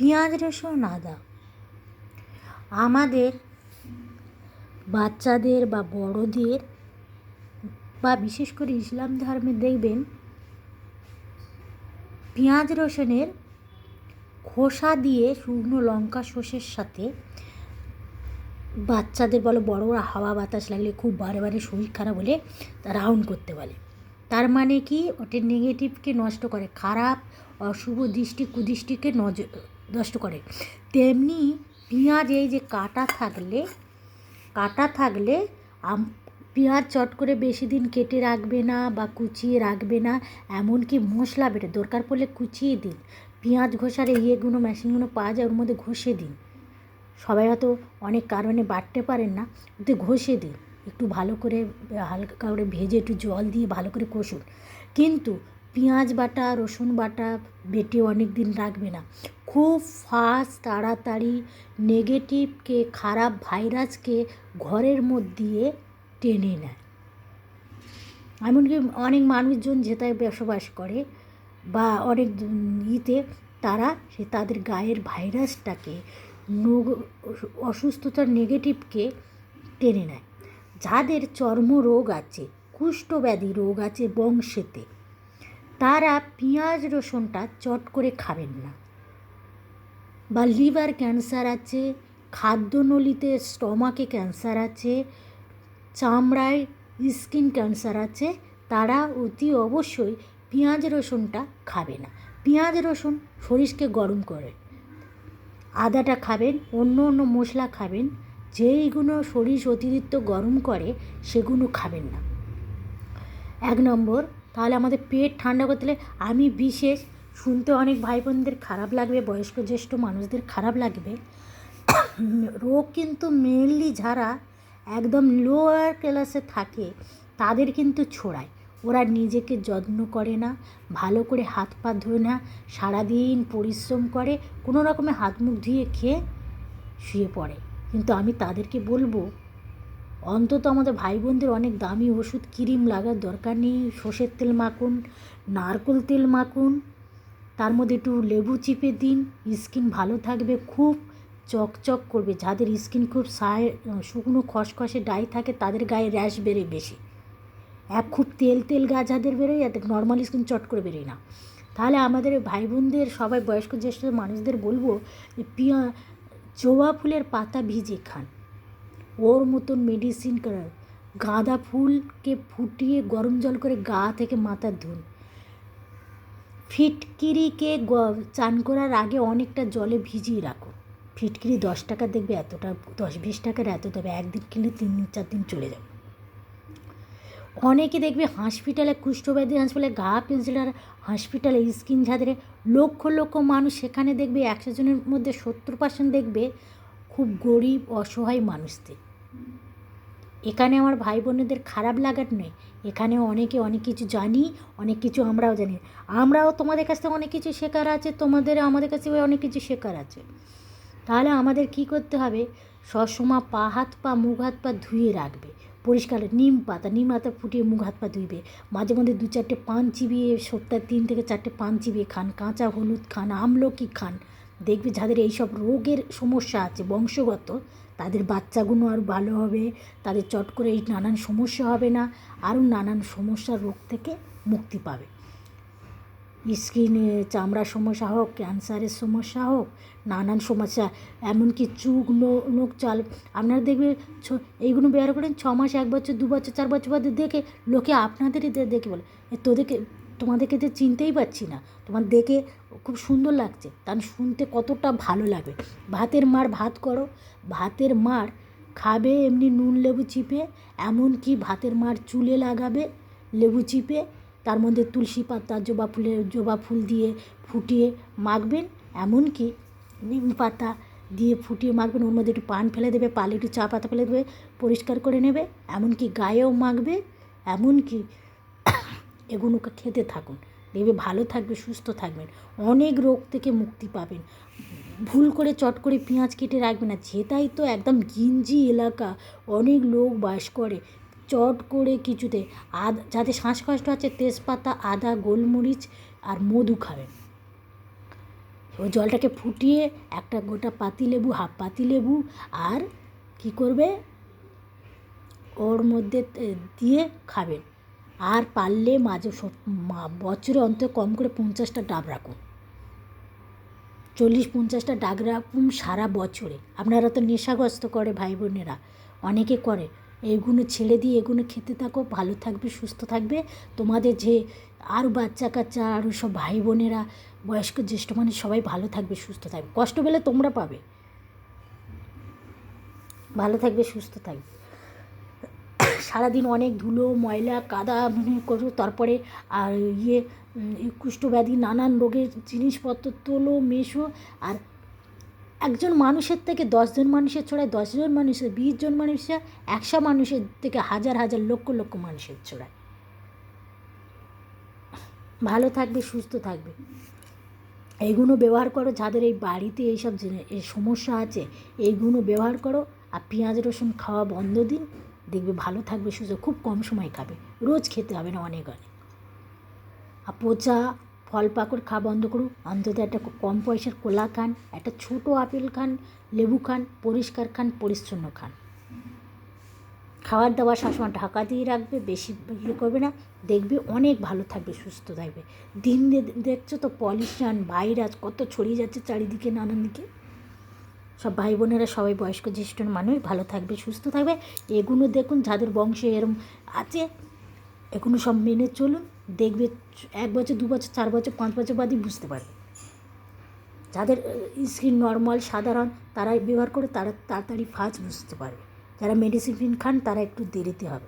পেঁয়াজ রসুন আদা আমাদের বাচ্চাদের বা বড়দের বা বিশেষ করে ইসলাম ধর্মে দেখবেন পেঁয়াজ রসুনের খোসা দিয়ে শুকনো লঙ্কা সর্ষের সাথে বাচ্চাদের বলো বড়রা হাওয়া বাতাস লাগলে খুব বারে বারে শরীর খারাপ হলে রাউন্ড করতে বলে। তার মানে কি ওটা নেগেটিভকে নষ্ট করে, খারাপ অশুভ দৃষ্টি কুদৃষ্টিকে নষ্ট করে। তেমনি পেঁয়াজ এই যে কাটা থাকলে পেঁয়াজ চট করে বেশি দিন কেটে রাখবে না বা কুচিয়ে রাখবে না, এমনকি মশলা বেটে দরকার পড়লে কুচিয়ে দিন। পেঁয়াজ ঘষার ইয়েগুলো মেশিনগুলো পাওয়া যায়, ওর মধ্যে ঘষে দিন। সবাই হয়তো অনেক কারণে বাটতে পারেন না, ওতে ঘষে দিন, একটু ভালো করে হালকা করে ভেজে একটু জল দিয়ে ভালো করে কষুন। কিন্তু পেঁয়াজ বাটা রসুন বাটা বেটে অনেক দিন রাখবে না, খুব ফাস্ট তাড়াতাড়ি নেগেটিভকে খারাপ ভাইরাসকে ঘরের মধ্যে টেনে নেয়। এমনকি অনেক মানুষজন যেটায় বসবাস করে বা অনেক তারা তাদের গায়ের ভাইরাসটাকে অসুস্থতার নেগেটিভকে টেনে নেয়। যাদের চর্মরোগ আছে, কুষ্ঠব্যাধি রোগ আছে বংশেতে, তারা পেঁয়াজ রসুনটা চট করে খাবেন না। বা লিভার ক্যান্সার আছে, খাদ্যনলিতে স্টমাকে ক্যান্সার আছে, চামড়ায় স্কিন ক্যান্সার আছে, তারা অতি অবশ্যই পেঁয়াজ রসুনটা খাবে না। পেঁয়াজ রসুন শরীরকে গরম করে। আদাটা খাবেন, অন্য মশলা খাবেন, যেইগুলো শরীর অতিরিক্ত গরম করে সেগুলো খাবেন না। 1 নম্বর। তাহলে আমাদের পেট ঠান্ডা করতে হলে আমি বিশেষ শুনতে অনেক ভাই বোনদের খারাপ লাগবে, বয়স্ক জ্যেষ্ঠ মানুষদের খারাপ লাগবে, রোগ কিন্তু মেনলি যারা একদম লোয়ার ক্লাসে থাকে তাদের কিন্তু ছড়ায়। ওরা নিজেকে যত্ন করে না, ভালো করে হাত পা ধোয় না, সারাদিন পরিশ্রম করে, কোনো রকমে হাত মুখ ধুয়ে খেয়ে শুয়ে পড়ে। কিন্তু আমি তাদেরকে বলবো, অন্তত আমাদের ভাই বোনদের অনেক দামি ওষুধ ক্রিম লাগার দরকার নেই। সর্ষের তেল মাখুন, নারকেল তেল মাখুন, তার মধ্যে একটু লেবু চিপে দিন, স্কিন ভালো থাকবে, খুব চকচক করবে। যাদের স্কিন খুব শুকনো খসখসে ডাই থাকে তাদের গায়ে র্যাশ বেরোয় বেশি। খুব তেল গা যাদের বেরোয়, যাদের নর্মাল স্কিন চট করে বেরোয় না। তাহলে আমাদের ভাই বোনদের সবাই বয়স্ক জ্যেষ্ঠ মানুষদের বলবো, জবা ফুলের পাতা ভিজে খান, ওর মতন মেডিসিন করার। গাঁদা ফুলকে ফুটিয়ে গরম জল করে গা থেকে মাথা ধুন। ফিটকিরিকে চান করার আগে অনেকটা জলে ভিজিয়ে রাখুন। ফিটকিরি 10 টাকা, দেখবে এতটা 10-20 টাকার এত দেবে, একদিন কিনলে 3-4 দিন চলে যাবে। অনেকে দেখবে হসপিটালে, কুষ্ঠব্যাধি হাসপাতালে, গা পেন্সিলার হসপিটালে স্কিন যাদের লক্ষ মানুষ, সেখানে দেখবে 100 জনের মধ্যে 70% দেখবে খুব গরিব অসহায় মানুষদের। এখানে আমার ভাই বোনেদের খারাপ লাগার নেই, এখানে অনেকে অনেক কিছু জানি, অনেক কিছু আমরাও জানি। আমরাও তোমাদের কাছ থেকে অনেক কিছু শেখার আছে, তোমাদের আমাদের কাছে অনেক কিছু শেখার আছে। তাহলে আমাদের কি করতে হবে, সবসময় মুখ হাত পা ধুয়ে রাখবে পরিষ্কার। নিম পাতা ফুটিয়ে মুখ হাত পা ধুইবে, মাঝে মধ্যে 2-4টে পান চিবিয়ে, সপ্তাহে 3 থেকে 4টে পান চিবিয়ে খান, কাঁচা হলুদ খান, আমলকি খান। দেখবে যাদের এইসব রোগের সমস্যা আছে বংশগত, তাদের বাচ্চাগুলো আরও ভালো হবে, তাদের চট করে এই নানান সমস্যা হবে না, আরও নানান সমস্যার রোগ থেকে মুক্তি পাবে। স্কিনে চামড়ার সমস্যা হোক, ক্যান্সারের সমস্যা হোক, নানান সমস্যা, এমনকি চুল নোখ চাল, আপনারা দেখবে এইগুলো ব্যবহার করেন 6 মাস, 1 বছর, 2 বছর, 4 বছর বাদে দেখে লোকে আপনাদেরই দেখে বলে, তোমাদেরকে তো চিনতেই পারছি না, তোমার দেখে খুব সুন্দর লাগছে। তাহলে শুনতে কতটা ভালো লাগবে। ভাতের মাড় ভাত করো, ভাতের মাড় খাবে এমনি নুন লেবু চিপে, এমনকি ভাতের মাড় চুলে লাগাবে লেবু চিপে, তার মধ্যে তুলসী পাতা জবা ফুল দিয়ে ফুটিয়ে মাখবেন, এমনকি নিম পাতা দিয়ে ফুটিয়ে মাখবেন, ওর মধ্যে একটু পান ফেলে দেবে, পালে একটু চা পাতা ফেলে দেবে, পরিষ্কার করে নেবে, এমনকি গায়েও মাখবে। এমনকি এগুলোকে খেতে থাকুন, দেখবে ভালো থাকবে, সুস্থ থাকবেন, অনেক রোগ থেকে মুক্তি পাবেন। ভুল করে চট করে পেঁয়াজ কেটে রাখবে না, যেটাই তো একদম ঘিঞ্জি এলাকা, অনেক লোক বাস করে, চট করে কিছুতে যাদের শ্বাসকষ্ট আছে তেজপাতা, আদা, গোলমরিচ আর মধু খাবেন। ওই জলটাকে ফুটিয়ে একটা গোটা পাতিলেবু, হাফ পাতিলেবু আর কি করবে ওর মধ্যে দিয়ে খাবেন। আর পারলে বছরে অন্তত কম করে 50টা ডাব রাখুন, 40-50টা ডাব রাখুন সারা বছরে। আপনারা তো নেশাগ্রস্ত করে ভাই বোনেরা, অনেকে করে। এগুলো ছেড়ে দিয়ে এগুলো খেতে থাকো, ভালো থাকবে, সুস্থ থাকবে। তোমাদের যে আরও বাচ্চা কাচ্চা আরও সব ভাই বোনেরা, বয়স্ক জ্যেষ্ঠ মানুষ সবাই ভালো থাকবে, সুস্থ থাকবে। কষ্ট পেলে তোমরা পাবে। ভালো থাকবে, সুস্থ থাকবে। সারাদিন অনেক ধুলো ময়লা কাদা করো, তারপরে আর কুষ্ঠব্যাধি নানান রোগের জিনিসপত্র তোলো মেশো। আর একজন মানুষের থেকে 10জন মানুষের ছড়ায়, 10জন মানুষের 20জন মানুষের, 100 মানুষের থেকে হাজার হাজার লক্ষ লক্ষ মানুষের ছড়ায়। ভালো থাকবে, সুস্থ থাকবে। এইগুলো ব্যবহার করো, যাদের এই বাড়িতে এইসব এই সমস্যা আছে এইগুলো ব্যবহার করো। আর পেঁয়াজ রসুন খাওয়া বন্ধ দিন, দেখবে ভালো থাকবে, সুস্থ। খুব কম সময় খাবে, রোজ খেতে হবে না, অনেক অনেক। আর পচা ফল পাকড় খাওয়া বন্ধ করুন। অন্তত একটা কম পয়সার কলা খান, একটা ছোটো আপেল খান, লেবু খান, পরিষ্কার খান, পরিচ্ছন্ন খান। খাবার দাবার সবসময় ঢাকা দিয়ে রাখবে, বেশি ইয়ে করবে না, দেখবে অনেক ভালো থাকবে, সুস্থ থাকবে। দিন দেখছো তো পলিউশন ভাইরাস কত ছড়িয়ে যাচ্ছে চারিদিকে, নানান দিকে। সব ভাই বোনেরা সবাই বয়স্ক জ্যেষ্ঠ মানুষ ভালো থাকবে, সুস্থ থাকবে। এগুলো দেখুন যাদের বংশে এরম আছে, এগুলো সব মেনে চলুন, দেখবে 1 বছর 2 বছর 4 বছর 5 বছর বাদই বুঝতে পারবে। যাদের স্কিন নর্মাল সাধারণ তারাই ব্যবহার করে, তারা তাড়াতাড়ি ফাস্ট বুঝতে পারবে। যারা মেডিসিন খান তারা একটু দেরিতে হবে।